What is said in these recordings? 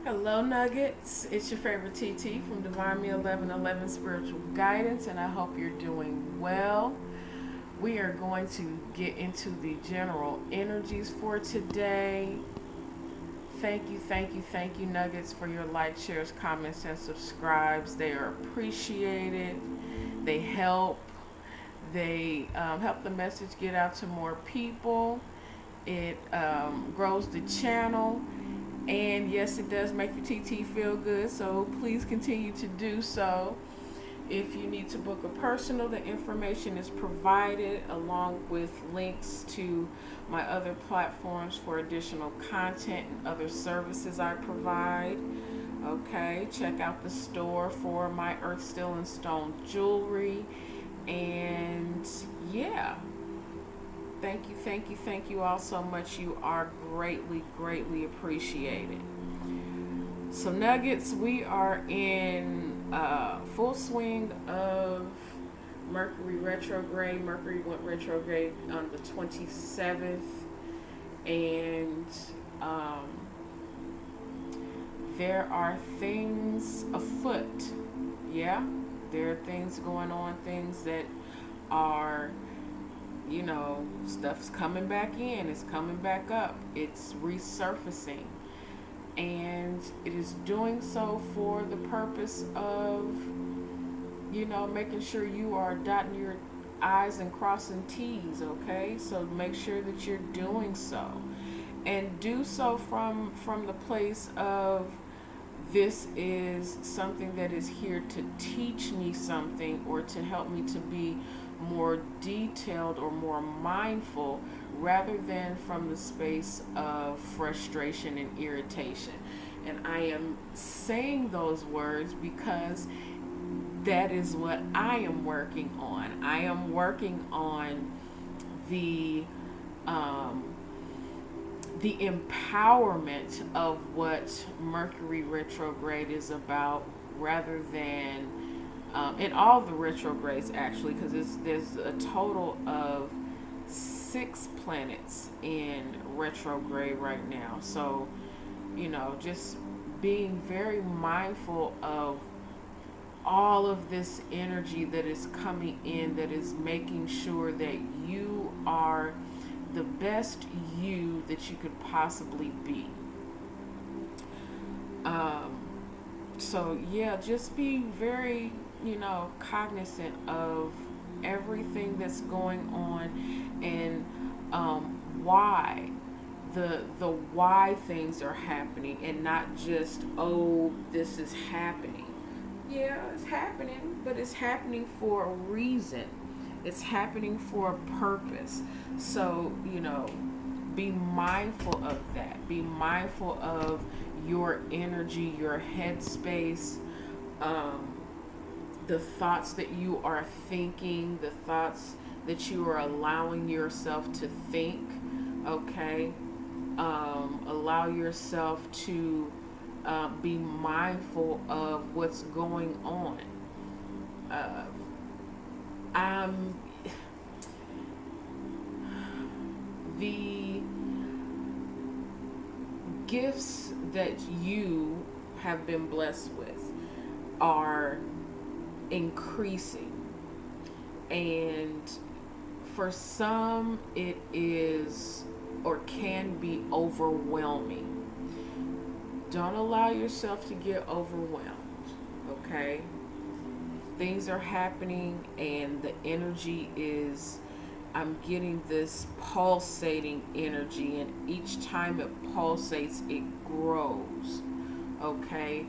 Hello, Nuggets. It's your favorite TT from Divine Me 1111 Spiritual Guidance, and I hope you're doing well. We are going to get into the general energies for today. Thank you, Nuggets, for your likes, shares, comments, and subscribes. They are appreciated. They help. They help the message get out to more people. It grows the channel. And yes, it does make your TT feel good, so please continue to do so. If you need to book a personal, the information is provided along with links to my other platforms for additional content and other services I provide. Okay, check out the store for my earth, steel, and stone jewelry. And yeah, thank you all so much. You are greatly appreciated. So, Nuggets, we are in full swing of Mercury retrograde. Mercury went retrograde on the 27th, and there are things afoot. Yeah, there are things going on, things that are, stuff's coming back in, it's coming back up, it's resurfacing. And it is doing so for the purpose of, making sure you are dotting your I's and crossing T's, okay? So make sure that you're doing so. And do so from the place of, this is something that is here to teach me something or to help me to be more detailed or more mindful, rather than from the space of frustration and irritation. And I am saying those words because that is what I am working on. I am working on the empowerment of what Mercury retrograde is about, rather than in all the retrogrades, actually, because there's a total of 6 planets in retrograde right now. So, just being very mindful of all of this energy that is coming in, that is making sure that you are the best you that you could possibly be. So yeah, just be very, cognizant of everything that's going on, and why the why things are happening, and not just, oh, this is happening. Yeah, it's happening, but it's happening for a reason. It's happening for a purpose. So, be mindful of that. Be mindful of your energy, your headspace, the thoughts that you are thinking, the thoughts that you are allowing yourself to think, okay? Allow yourself to be mindful of what's going on. The gifts that you have been blessed with are increasing, and for some it is or can be overwhelming. Don't allow yourself to get overwhelmed, okay? Things are happening, and the energy is, I'm getting this pulsating energy, and each time it pulsates, it grows, okay?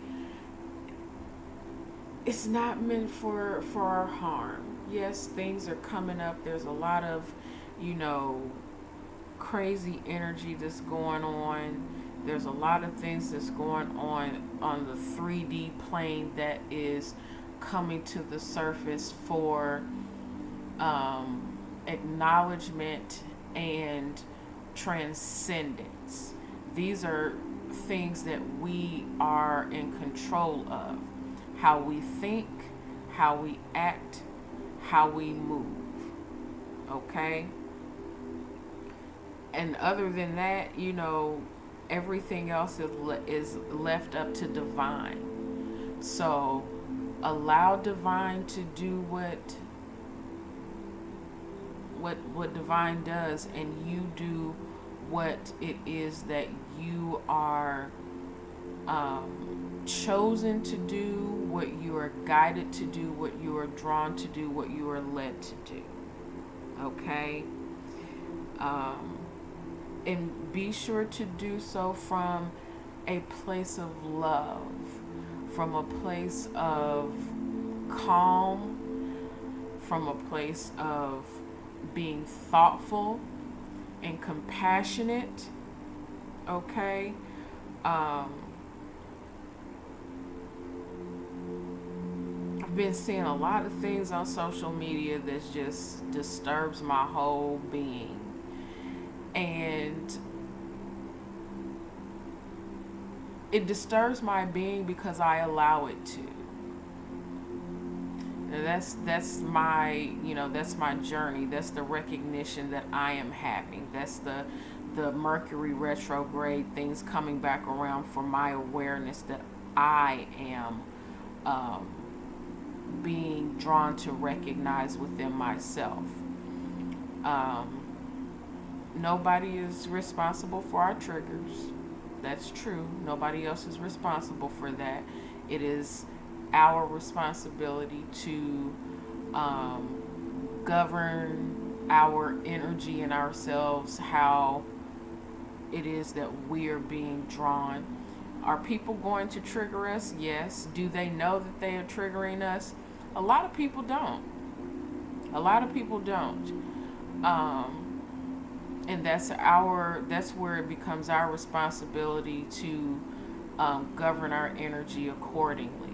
It's not meant for our harm. Yes, things are coming up. There's a lot of, crazy energy that's going on. There's a lot of things that's going on the 3D plane that is coming to the surface for acknowledgement and transcendence. These are things that we are in control of. How we think, how we act, how we move. Okay? And other than that, Everything else is left up to divine. So allow divine to do what divine does, and you do what it is that you are chosen to do, what you are guided to do, what you are drawn to do, what you are led to do. Okay? And be sure to do so from a place of love, from a place of calm, from a place of being thoughtful and compassionate. Okay? I've been seeing a lot of things on social media that just disturbs my whole being. And it disturbs my being because I allow it to. And that's my, that's my journey. That's the recognition that I am having. That's the Mercury retrograde things coming back around for my awareness that I am being drawn to recognize within myself. Nobody is responsible for our triggers. That's true. Nobody else is responsible for that. It is our responsibility to govern our energy and ourselves, how it is that we are being drawn. Are people going to trigger us? Yes. Do they know that they are triggering us? A lot of people don't. And that's where it becomes our responsibility to govern our energy accordingly.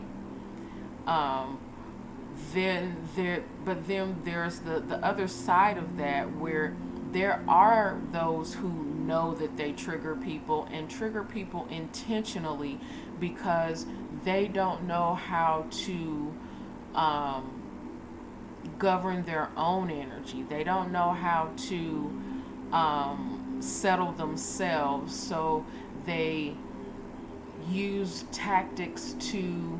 Then there's the other side of that, where there are those who know that they trigger people and trigger people intentionally because they don't know how to govern their own energy. They don't know how to settle themselves, so they use tactics to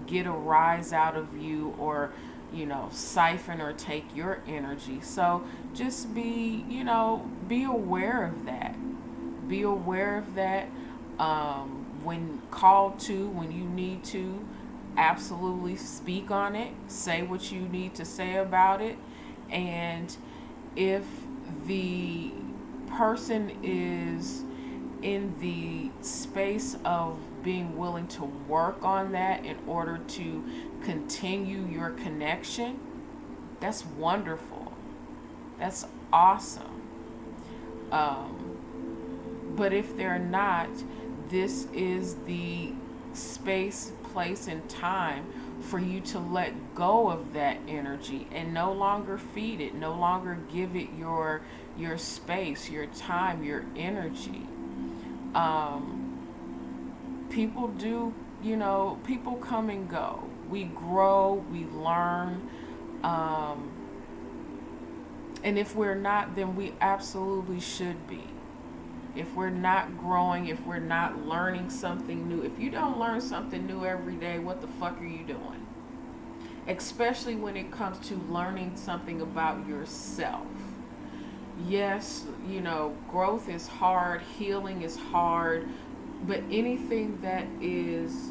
get a rise out of you, or siphon or take your energy. So just be aware of that. Be aware of that. When called to, when you need to, absolutely speak on it. Say what you need to say about it. And if the person is in the space of being willing to work on that in order to continue your connection, that's wonderful. That's awesome. But if they're not, this is the space, place, and time for you to let go of that energy and no longer feed it, no longer give it your space, your time, your energy. People do, people come and go. We grow, we learn. And if we're not, then we absolutely should be. If we're not growing, if we're not learning something new, if you don't learn something new every day, what the fuck are you doing? Especially when it comes to learning something about yourself. Yes, growth is hard, healing is hard, but anything that is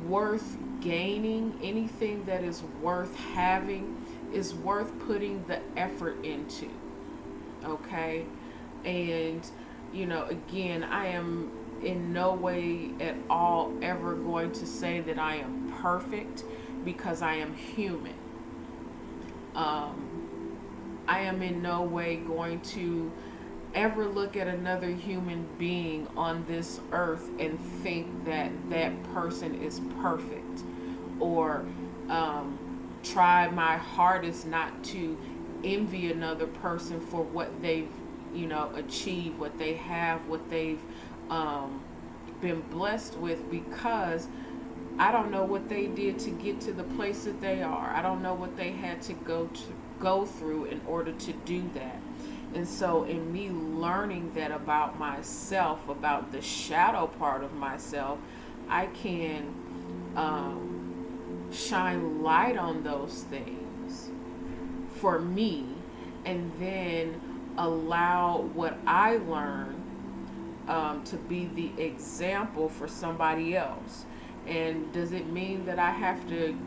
worth gaining, anything that is worth having, is worth putting the effort into. Okay? And, again, I am in no way at all ever going to say that I am perfect, because I am human. I am in no way going to ever look at another human being on this earth and think that that person is perfect, or try my hardest not to envy another person for what they've achieved, what they have, what they've been blessed with, because I don't know what they did to get to the place that they are. I don't know what they had to go through in order to do that. And so, in me learning that about myself, about the shadow part of myself, I can shine light on those things for me, and then allow what I learn to be the example for somebody else. And does it mean that I have to,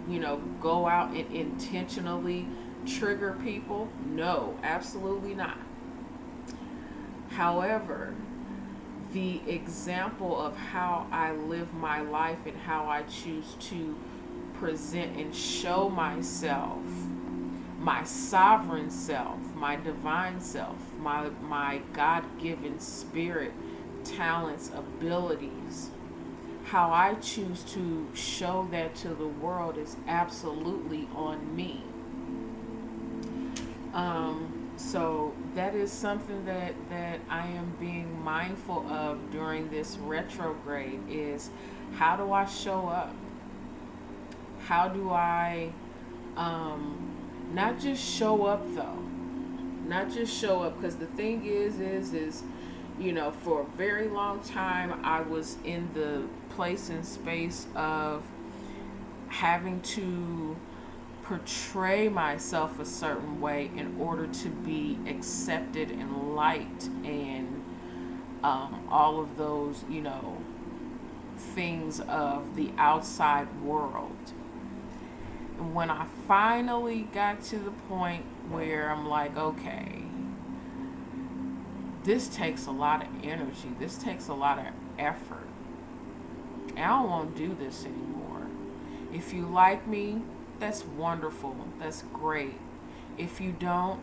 go out and intentionally trigger people? No, absolutely not. However, the example of how I live my life and how I choose to present and show myself, my sovereign self, my divine self, my God-given spirit, talents, abilities, how I choose to show that to the world is absolutely on me. So that is something that I am being mindful of during this retrograde is, how do I show up? How do I not just show up though? Not just show up, because the thing is, for a very long time I was in the place and space of having to portray myself a certain way in order to be accepted and liked, and all of those, things of the outside world. And when I finally got to the point where I'm like, okay, this takes a lot of energy, this takes a lot of effort, and I don't want to do this anymore. If you like me, that's wonderful, that's great. If you don't,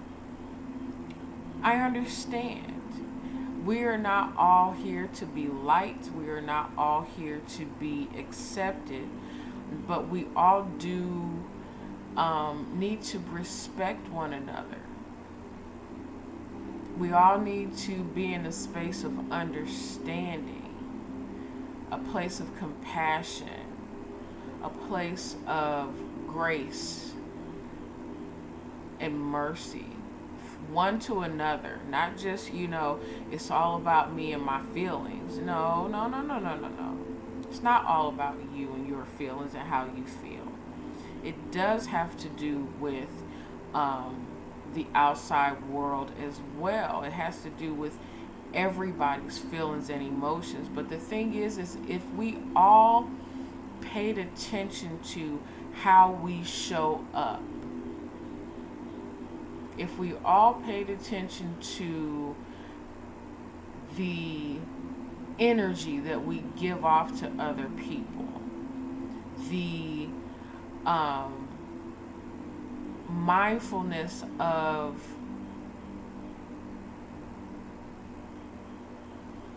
I understand. We are not all here to be liked, we are not all here to be accepted, but we all do need to respect one another. We all need to be in a space of understanding, a place of compassion, a place of grace and mercy, one to another. Not just, it's all about me and my feelings. No. It's not all about you and your feelings and how you feel. It does have to do with the outside world as well. It has to do with everybody's feelings and emotions. But the thing is if we all paid attention to how we show up, if we all paid attention to the energy that we give off to other people, the mindfulness of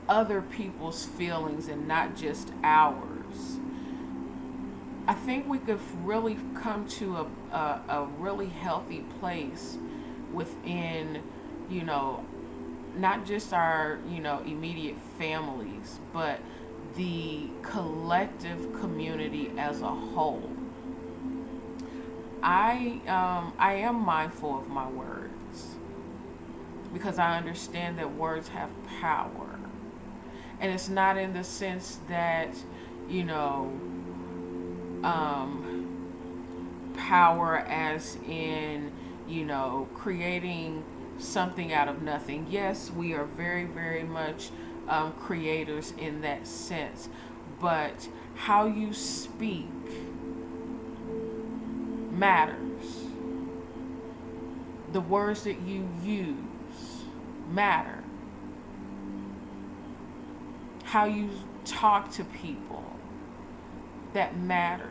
other people's feelings and not just ours, I think we could really come to a really healthy place within, not just our, immediate families, but the collective community as a whole. I am mindful of my words because I understand that words have power. And it's not in the sense that, power as in, creating something out of nothing. Yes, we are very, very much creators in that sense. But how you speak matters. The words that you use matter. How you talk to people, that matters.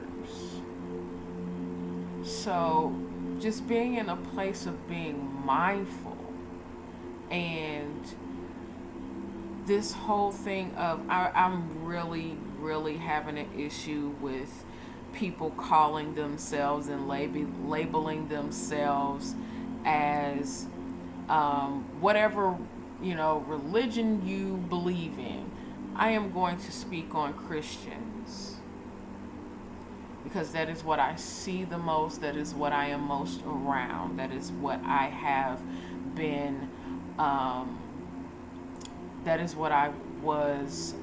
So just being in a place of being mindful, and this whole thing of I'm really, really having an issue with people calling themselves and labeling themselves as whatever religion you believe in. I am going to speak on Christians because that is what I see the most, that is what I am most around, that is what I have been Um, that is what I was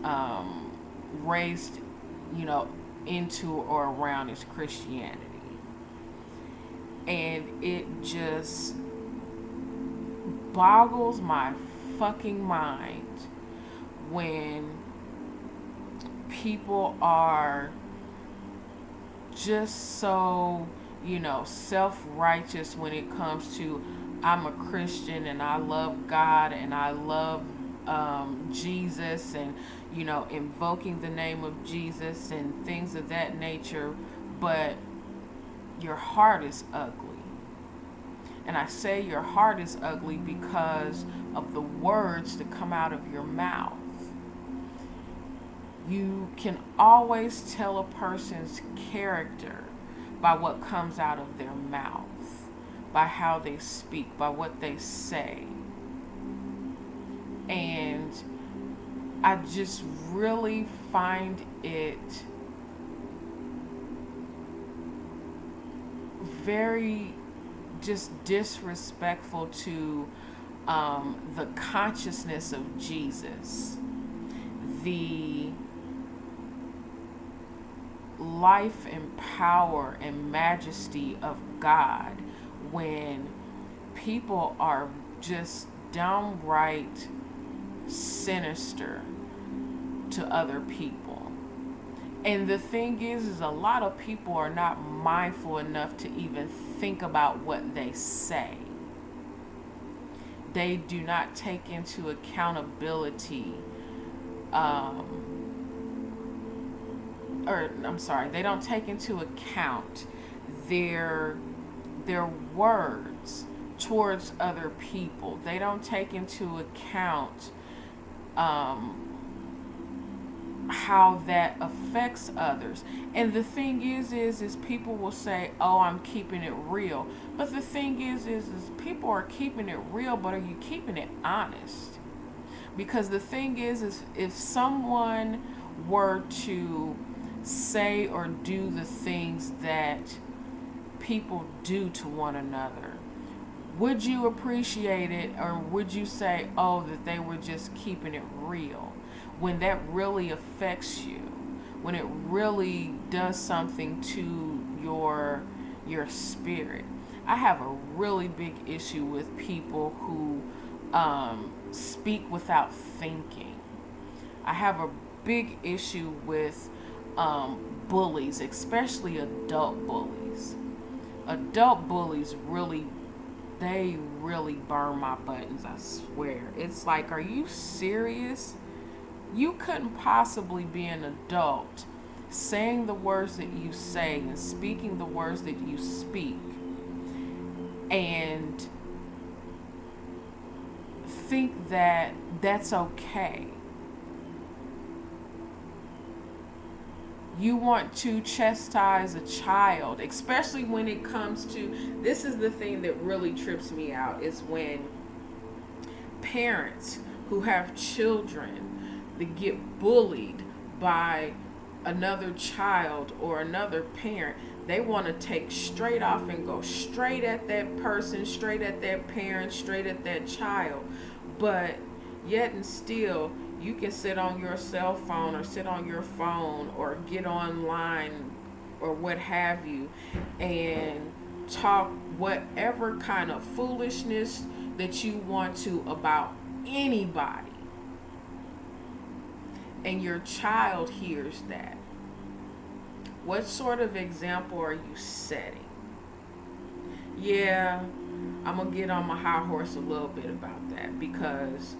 raised, you know, into or around, is Christianity. And it just boggles my fucking mind when people are just so, you know, self-righteous when it comes to, I'm a Christian and I love God and I love Jesus, and, you know, invoking the name of Jesus and things of that nature, but your heart is ugly. And I say your heart is ugly because of the words that come out of your mouth. You can always tell a person's character by what comes out of their mouth, by how they speak, by what they say. And I just really find it very just disrespectful to the consciousness of Jesus, the life and power and majesty of God, when people are just downright sinister to other people. And the thing is a lot of people are not mindful enough to even think about what they say. They do not take into accountability, they don't take into account their words towards other people. They don't take into account how that affects others. And the thing is people will say, oh, I'm keeping it real. But the thing is people are keeping it real, but are you keeping it honest? Because the thing is if someone were to say or do the things that people do to one another, would you appreciate it, or would you say, oh, that they were just keeping it real? When that really affects you, when it really does something to your spirit. I have a really big issue with people who speak without thinking. I have a big issue with bullies, especially adult bullies. Adult bullies really burn my buttons, I swear. It's like, are you serious? You couldn't possibly be an adult saying the words that you say and speaking the words that you speak and think that that's okay. You want to chastise a child, especially when it comes to, this is the thing that really trips me out, is when parents who have children that get bullied by another child or another parent, they want to take straight off and go straight at that person, straight at that parent, straight at that child. But yet and still, you can sit on your cell phone or sit on your phone or get online or what have you and talk whatever kind of foolishness that you want to about anybody. And your child hears that. What sort of example are you setting? Yeah, I'm going to get on my high horse a little bit about that, because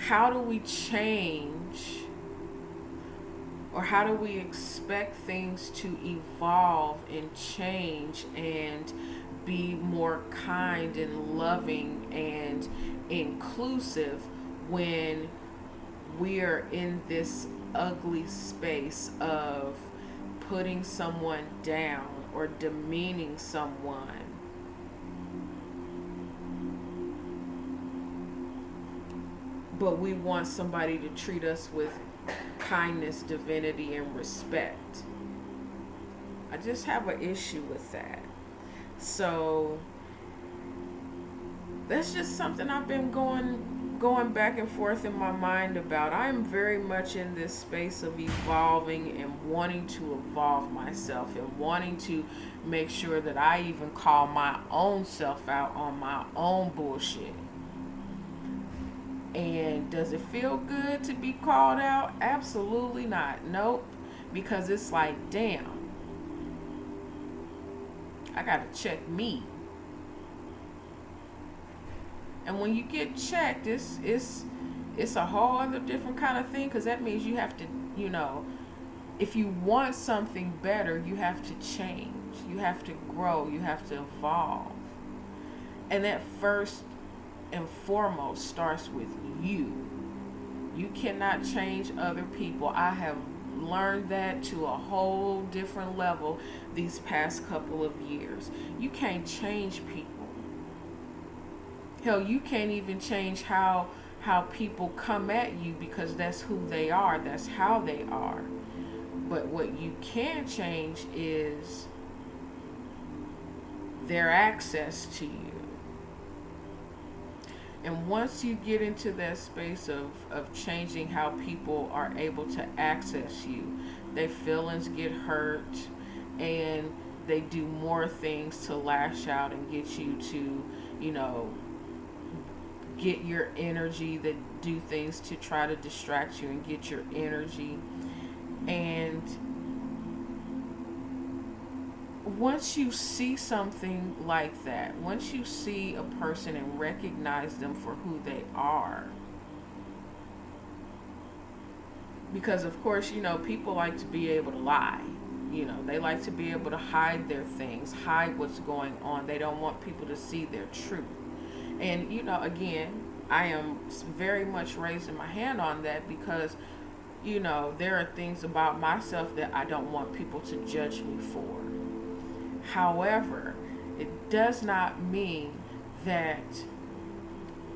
how do we change, or how do we expect things to evolve and change and be more kind and loving and inclusive when we are in this ugly space of putting someone down or demeaning someone? But we want somebody to treat us with kindness, divinity, and respect. I just have an issue with that. So that's just something I've been going back and forth in my mind about. I'm very much in this space of evolving and wanting to evolve myself and wanting to make sure that I even call my own self out on my own bullshit. And does it feel good to be called out? Absolutely not. Nope. Because it's like, damn, I gotta check me. And when you get checked, it's a whole other different kind of thing, because that means you have to, if you want something better, you have to change. You have to grow. You have to evolve. And that first and foremost starts with you. You cannot change other people. I have learned that to a whole different level these past couple of years. You can't change people. Hell, you can't even change how people come at you, because that's who they are. That's how they are. But what you can change is their access to you. And once you get into that space of changing how people are able to access you, their feelings get hurt, and they do more things to lash out and get you to, get your energy, that do things to try to distract you and get your energy. And once you see something like that, once you see a person and recognize them for who they are, because of course, people like to be able to lie. They like to be able to hide their things, hide what's going on. They don't want people to see their truth. And, again, I am very much raising my hand on that, because, there are things about myself that I don't want people to judge me for. However, it does not mean that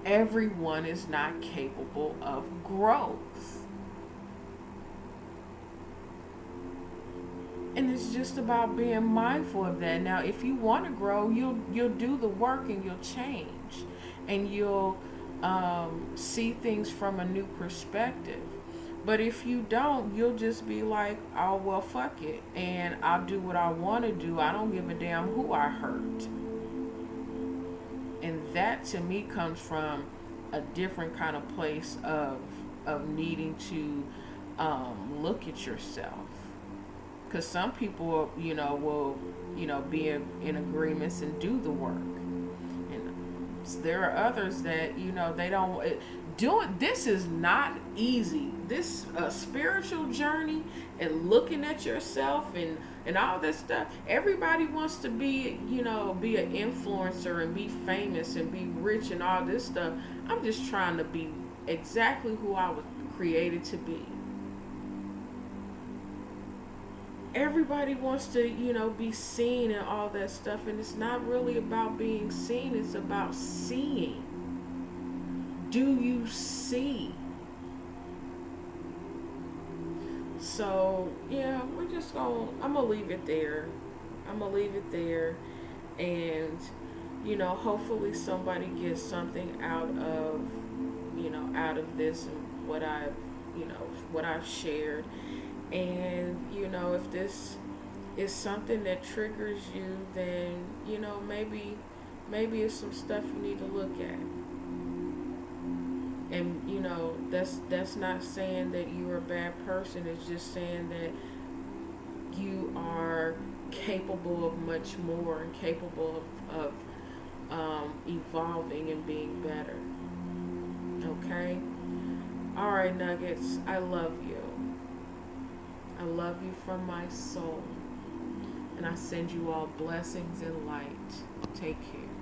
everyone is not capable of growth. And it's just about being mindful of that. Now, if you want to grow, you'll do the work and you'll change. And you'll see things from a new perspective. But if you don't, you'll just be like, oh, well, fuck it. And I'll do what I want to do. I don't give a damn who I hurt. And that, to me, comes from a different kind of place of needing to look at yourself. Because some people, will, be in agreements and do the work. There are others that, they don't this is not easy. This spiritual journey and looking at yourself and all this stuff. Everybody wants to be, be an influencer and be famous and be rich and all this stuff. I'm just trying to be exactly who I was created to be. Everybody wants to, be seen and all that stuff. And it's not really about being seen. It's about seeing. Do you see? So, yeah, I'm going to leave it there. And, hopefully somebody gets something out of this and what I've shared. And, if this is something that triggers you, then, maybe it's some stuff you need to look at. And, that's not saying that you're a bad person. It's just saying that you are capable of much more and capable of evolving and being better. Okay? All right, Nuggets. I love you. I love you from my soul. And I send you all blessings and light. Take care.